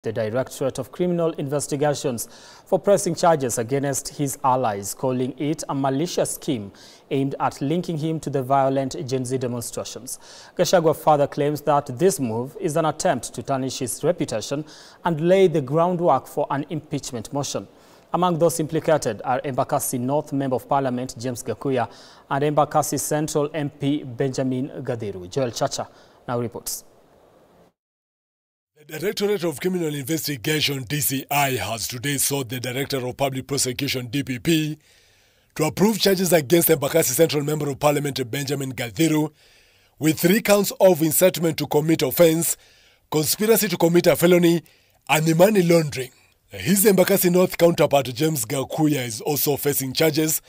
The Directorate of Criminal Investigations for pressing charges against his allies, calling it a malicious scheme aimed at linking him to the violent Gen Z demonstrations. Gachagua further claims that this move is an attempt to tarnish his reputation and lay the groundwork for an impeachment motion. Among those implicated are Embakasi North Member of Parliament James Gakuya and Embakasi Central MP Benjamin Gadhiru. Joel Chacha now reports. The Directorate of Criminal Investigation, DCI, has today sought the Director of Public Prosecution, DPP, to approve charges against Embakasi Central Member of Parliament Benjamin Gadhiru with 3 counts of incitement to commit offence, conspiracy to commit a felony, and money laundering. His Embakasi North counterpart, James Gakuya, is also facing charges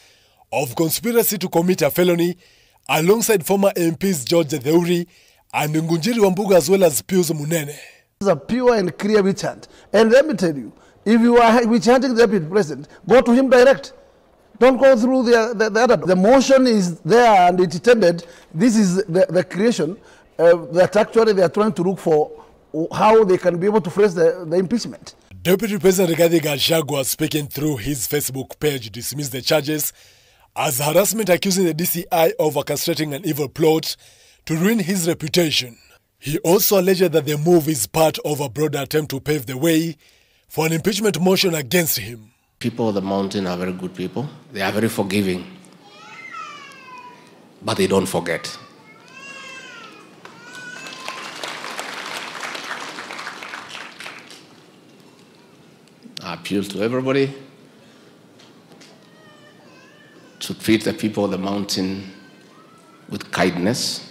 of conspiracy to commit a felony alongside former MPs George Theuri and Ngunjiri Wambuga, as well as Pius Munene. It's a pure and clear witch hunt. And let me tell you, if you are witch hunting the deputy president, go to him direct. Don't go through the other. The motion is there and it's intended. This is the creation that actually they are trying to look for how they can be able to phrase the impeachment. Deputy President Rigathi Gachagua, speaking through his Facebook page, dismissed the charges as harassment, accusing the DCI of orchestrating an evil plot to ruin his reputation. He also alleged that the move is part of a broader attempt to pave the way for an impeachment motion against him. People of the mountain are very good people. They are very forgiving. But they don't forget. I appeal to everybody to treat the people of the mountain with kindness,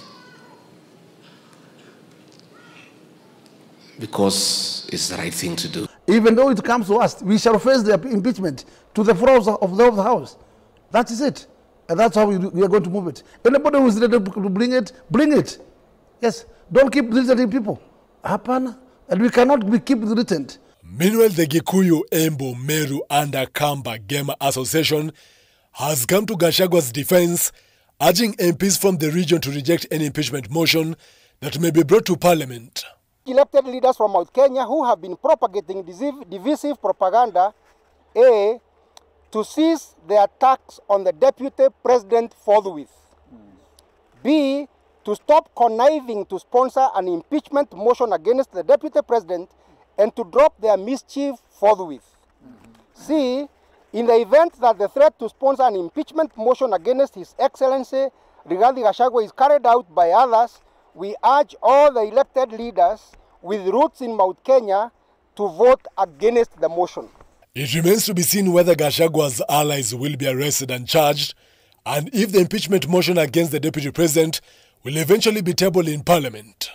because it's the right thing to do. Even though it comes to us, we shall face the impeachment to the floor of the House. That is it. And that's how we are going to move it. Anybody who is ready to bring it, bring it. Yes, don't keep threatening people. Happen, and we cannot keep threatened. Meanwhile, the Gikuyu, Embu, Meru, and Akamba Gema Association has come to Gachagua's defense, urging MPs from the region to reject any impeachment motion that may be brought to Parliament. Elected leaders from Mount Kenya who have been propagating divisive propaganda, A, to cease their attacks on the deputy president forthwith. B, to stop conniving to sponsor an impeachment motion against the deputy president and to drop their mischief forthwith. C, in the event that the threat to sponsor an impeachment motion against His Excellency Rigathi Gachagua is carried out by others, we urge all the elected leaders with roots in Mount Kenya to vote against the motion. It remains to be seen whether Gachagua's allies will be arrested and charged, and if the impeachment motion against the deputy president will eventually be tabled in Parliament.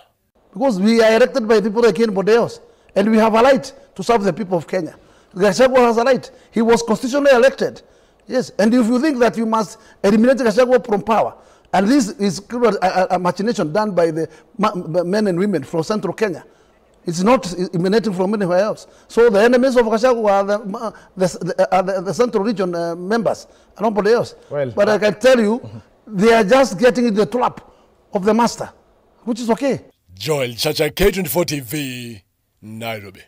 Because we are elected by people like anybody else, and we have a right to serve the people of Kenya. Gachagua has a right. He was constitutionally elected. Yes, and if you think that you must eliminate Gachagua from power, and this is a machination done by the men and women from Central Kenya, it's not emanating from anywhere else. So the enemies of Gachagua are the Central Region members, and nobody else. Well, but I can tell you, they are just getting into the trap of the master, which is okay. Joel Chacha, K24 TV, Nairobi.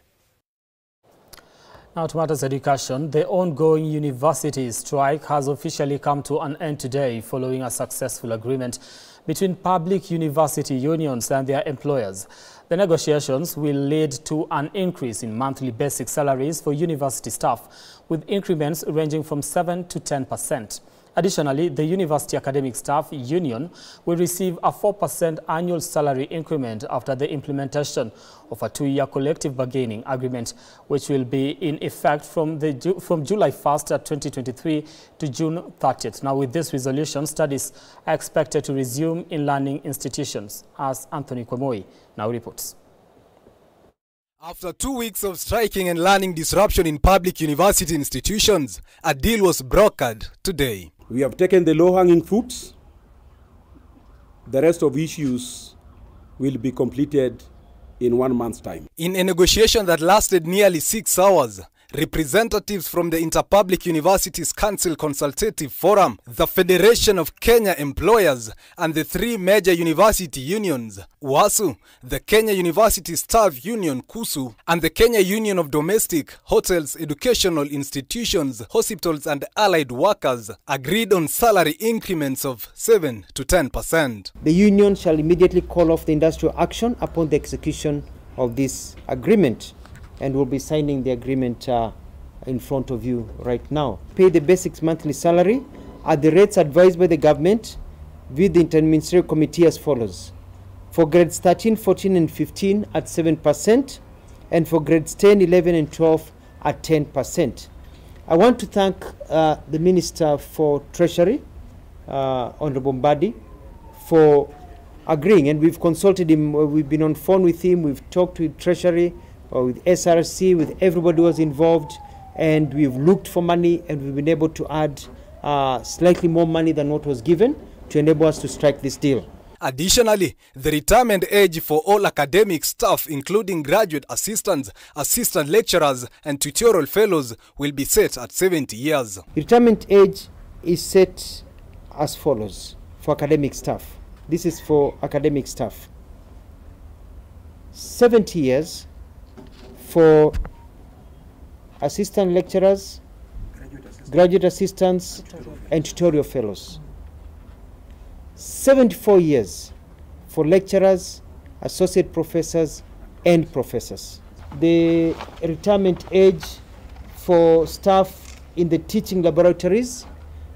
Now to matters education, the ongoing university strike has officially come to an end today following a successful agreement between public university unions and their employers. The negotiations will lead to an increase in monthly basic salaries for university staff, with increments ranging from 7 to 10%. Additionally, the University Academic Staff Union will receive a 4% annual salary increment after the implementation of a 2-year collective bargaining agreement, which will be in effect from July 1st, 2023 to June 30th. Now, with this resolution, studies are expected to resume in learning institutions, as Anthony Kwemoi now reports. After 2 weeks of striking and learning disruption in public university institutions, a deal was brokered today. We have taken the low-hanging fruits. The rest of issues will be completed in 1 month's time. In a negotiation that lasted nearly 6 hours, representatives from the Interpublic Universities Council Consultative Forum, the Federation of Kenya Employers, and the three major university unions, UASU, the Kenya University Staff Union, KUSU, and the Kenya Union of Domestic, Hotels, Educational Institutions, Hospitals and Allied Workers, agreed on salary increments of 7 to 10%. The union shall immediately call off the industrial action upon the execution of this agreement, and will be signing the agreement in front of you right now. Pay the basic monthly salary at the rates advised by the government with the interministerial committee as follows. For grades 13, 14 and 15 at 7%, and for grades 10, 11 and 12 at 10%. I want to thank the Minister for Treasury, Honorable Mbadi, for agreeing, and we've consulted him, we've been on phone with him, we've talked with Treasury, with SRC, with everybody who was involved, and we've looked for money, and we've been able to add slightly more money than what was given to enable us to strike this deal. Additionally, the retirement age for all academic staff, including graduate assistants, assistant lecturers, and tutorial fellows, will be set at 70 years. Retirement age is set as follows for academic staff. This is for academic staff. 70 years for assistant lecturers, graduate assistants, and tutorial fellows. 74 years for lecturers, associate professors, and professors. The retirement age for staff in the teaching laboratories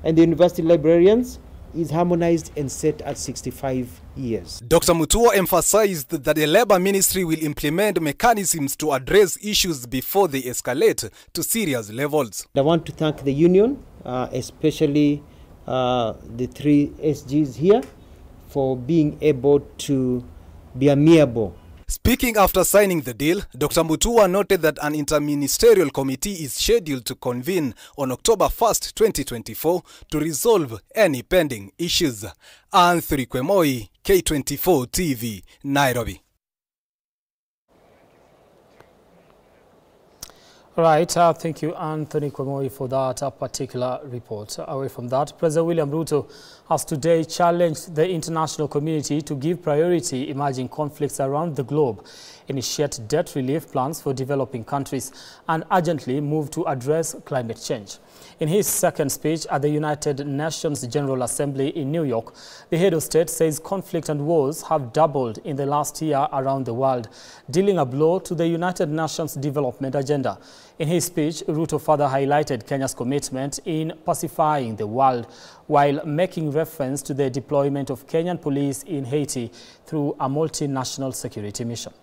and the university librarians is harmonized and set at 65 years. Dr. Mutua emphasized that the Labour Ministry will implement mechanisms to address issues before they escalate to serious levels. I want to thank the union, especially the three SGs here, for being able to be amiable. Speaking after signing the deal, Dr. Mutua noted that an interministerial committee is scheduled to convene on October 1st, 2024 to resolve any pending issues. Anthony Kwemoi, K24 TV, Nairobi. All right, thank you, Anthony Kwemoi, for that particular report. Away from that, President William Ruto has today challenged the international community to give priority emerging conflicts around the globe, initiate debt relief plans for developing countries, and urgently move to address climate change. In his second speech at the United Nations General Assembly in New York, the head of state says conflict and wars have doubled in the last year around the world, dealing a blow to the United Nations Development Agenda. In his speech, Ruto further highlighted Kenya's commitment in pacifying the world while making reference to the deployment of Kenyan police in Haiti through a multinational security mission.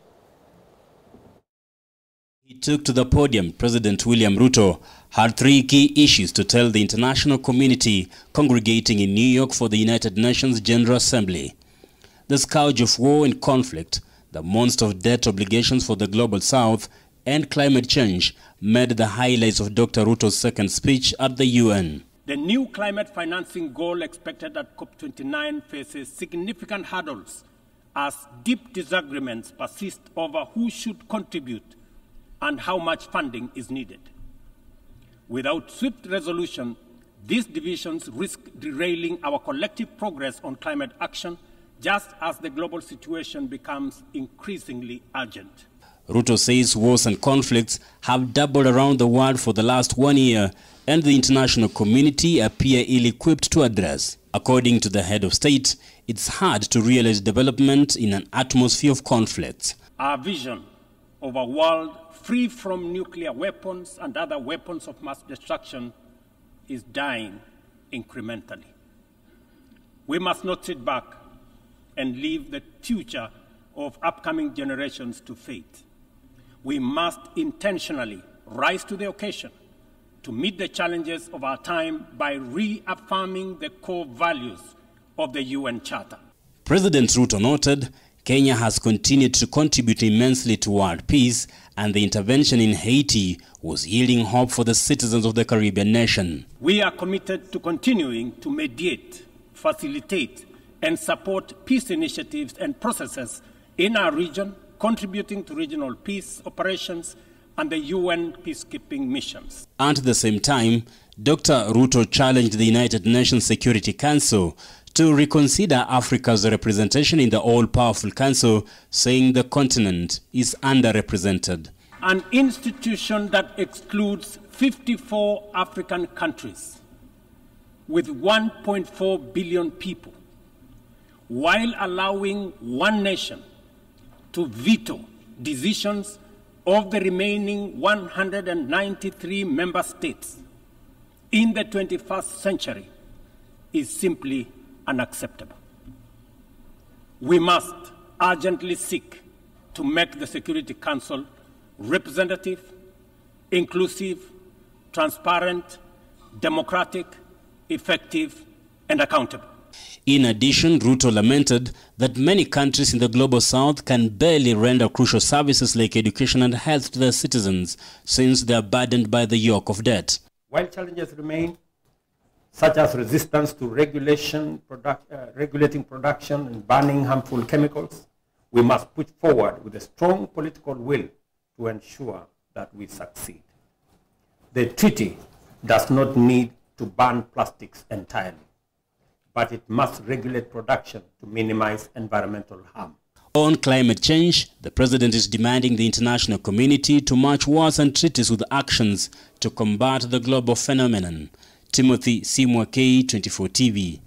He took to the podium. President William Ruto had three key issues to tell the international community congregating in New York for the United Nations General Assembly. The scourge of war and conflict, the monster of debt obligations for the global south, and climate change made the highlights of Dr. Ruto's second speech at the UN. The new climate financing goal expected at COP29 faces significant hurdles as deep disagreements persist over who should contribute and how much funding is needed. Without swift resolution, these divisions risk derailing our collective progress on climate action, just as the global situation becomes increasingly urgent. Ruto says wars and conflicts have doubled around the world for the last 1 year, and the international community appear ill-equipped to address. According to the head of state, it's hard to realize development in an atmosphere of conflicts. Our vision of a world free from nuclear weapons and other weapons of mass destruction is dying incrementally. We must not sit back and leave the future of upcoming generations to fate. We must intentionally rise to the occasion to meet the challenges of our time by reaffirming the core values of the UN Charter. President Ruto noted Kenya has continued to contribute immensely toward peace, and the intervention in Haiti was yielding hope for the citizens of the Caribbean nation. We are committed to continuing to mediate, facilitate, and support peace initiatives and processes in our region, contributing to regional peace operations and the UN peacekeeping missions. At the same time, Dr. Ruto challenged the United Nations Security Council to reconsider Africa's representation in the all-powerful council, saying the continent is underrepresented. An institution that excludes 54 African countries with 1.4 billion people, while allowing one nation to veto decisions of the remaining 193 member states in the 21st century, is simply unacceptable. We must urgently seek to make the Security Council representative, inclusive, transparent, democratic, effective, and accountable. In addition, Ruto lamented that many countries in the global south can barely render crucial services like education and health to their citizens since they are burdened by the yoke of debt. While challenges remain, such as resistance to regulating production and banning harmful chemicals, we must push forward with a strong political will to ensure that we succeed. The treaty does not need to ban plastics entirely, but it must regulate production to minimize environmental harm. On climate change, the president is demanding the international community to match words and treaties with actions to combat the global phenomenon. Timothy Simwa, K24 TV.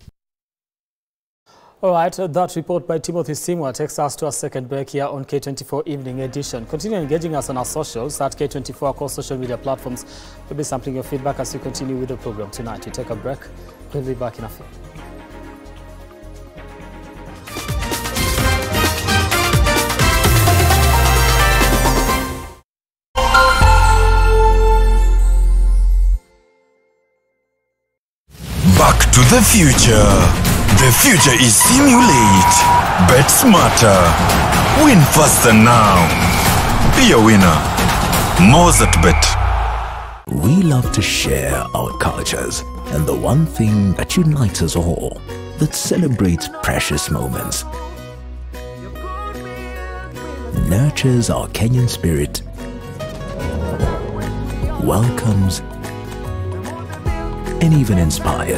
All right, that report by Timothy Simwa takes us to a second break here on K24 Evening Edition. Continue engaging us on our socials at K24 across social media platforms. We'll be sampling your feedback as we continue with the program tonight. We take a break. We'll be back in a few. Back to the future. The future is simulate. Bet smarter. Win faster now. Be a winner. More at Bet. We love to share our cultures, and the one thing that unites us all, that celebrates precious moments, nurtures our Kenyan spirit, welcomes, and even inspires.